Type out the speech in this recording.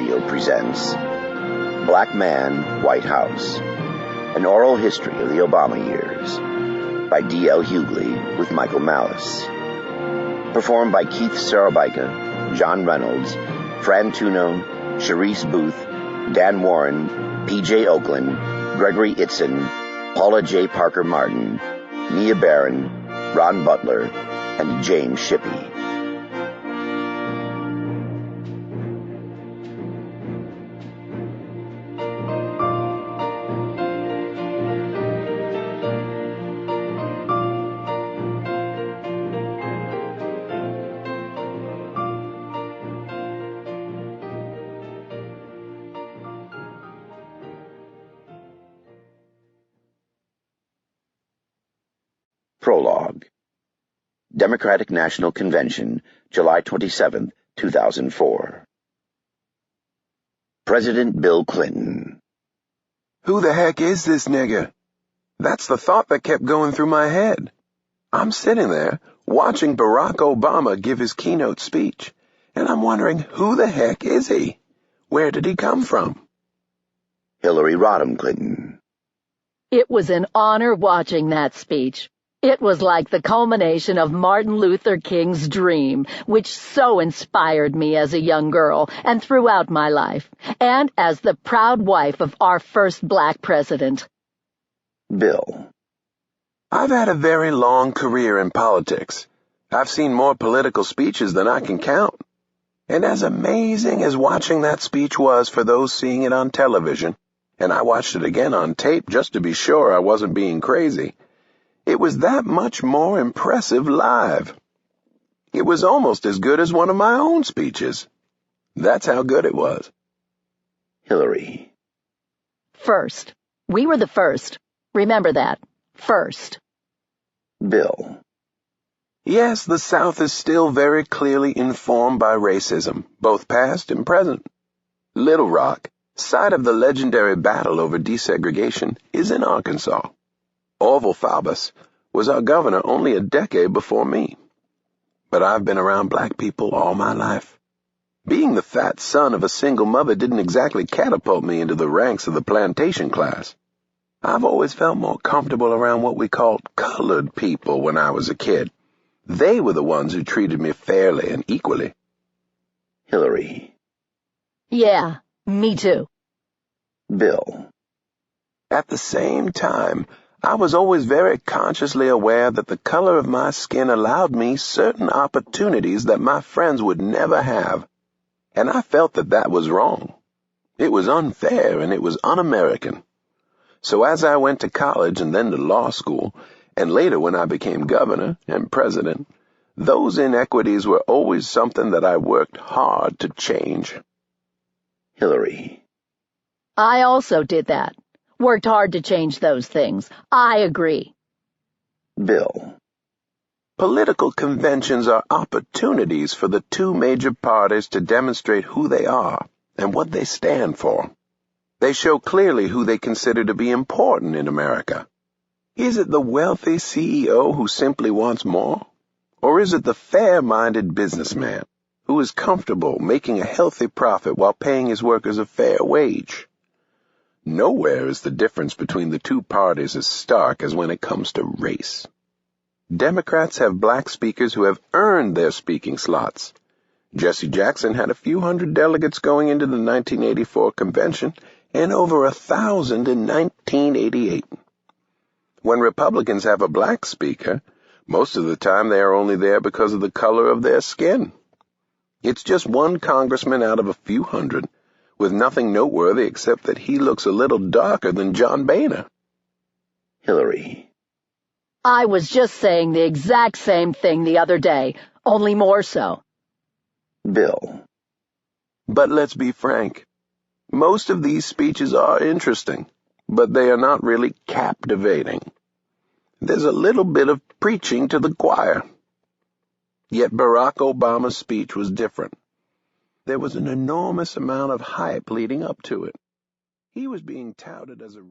HarperAudio presents Black Man, White House, an oral history of the Obama years by D.L. Hughley with Michael Malice. Performed by Keith Szarabajka, Jon Reynolds, Fran Tunno, Cherise Boothe, Dan Woren, P.J. Oakland, Gregory Itzin, Paula J. Parker Martin, Mia Barron, Ron Butler, and James Shippy. Prologue. Democratic National Convention, July 27, 2004. President Bill Clinton. Who the heck is this nigger? That's the thought that kept going through my head. I'm sitting there, watching Barack Obama give his keynote speech, and I'm wondering, who the heck is he? Where did he come from? Hillary Rodham Clinton. It was an honor watching that speech. It was like the culmination of Martin Luther King's dream, which so inspired me as a young girl and throughout my life, and as the proud wife of our first black president. Bill. I've had a very long career in politics. I've seen more political speeches than I can count. And as amazing as watching that speech was for those seeing it on television, and I watched it again on tape just to be sure I wasn't being crazy, it was that much more impressive live. It was almost as good as one of my own speeches. That's how good it was. Hillary. First. We were the first. Remember that. First. Bill. Yes, the South is still very clearly informed by racism, both past and present. Little Rock, site of the legendary battle over desegregation, is in Arkansas. Orville Faubus was our governor only a decade before me. But I've been around black people all my life. Being the fat son of a single mother didn't exactly catapult me into the ranks of the plantation class. I've always felt more comfortable around what we called colored people when I was a kid. They were the ones who treated me fairly and equally. Hillary. Yeah, me too. Bill. At the same time, I was always very consciously aware that the color of my skin allowed me certain opportunities that my friends would never have, and I felt that that was wrong. It was unfair and it was un-American. So as I went to college and then to law school, and later when I became governor and president, those inequities were always something that I worked hard to change. Hillary. I also did that. Worked hard to change those things. I agree. Bill. Political conventions are opportunities for the two major parties to demonstrate who they are and what they stand for. They show clearly who they consider to be important in America. Is it the wealthy CEO who simply wants more? Or is it the fair-minded businessman who is comfortable making a healthy profit while paying his workers a fair wage? Nowhere is the difference between the two parties as stark as when it comes to race. Democrats have black speakers who have earned their speaking slots. Jesse Jackson had a few hundred delegates going into the 1984 convention and over 1,000 in 1988. When Republicans have a black speaker, most of the time they are only there because of the color of their skin. It's just one congressman out of a few hundred, with nothing noteworthy except that he looks a little darker than John Boehner. Hillary. I was just saying the exact same thing the other day, only more so. Bill. But let's be frank. Most of these speeches are interesting, but they are not really captivating. There's a little bit of preaching to the choir. Yet Barack Obama's speech was different. There was an enormous amount of hype leading up to it. He was being touted as a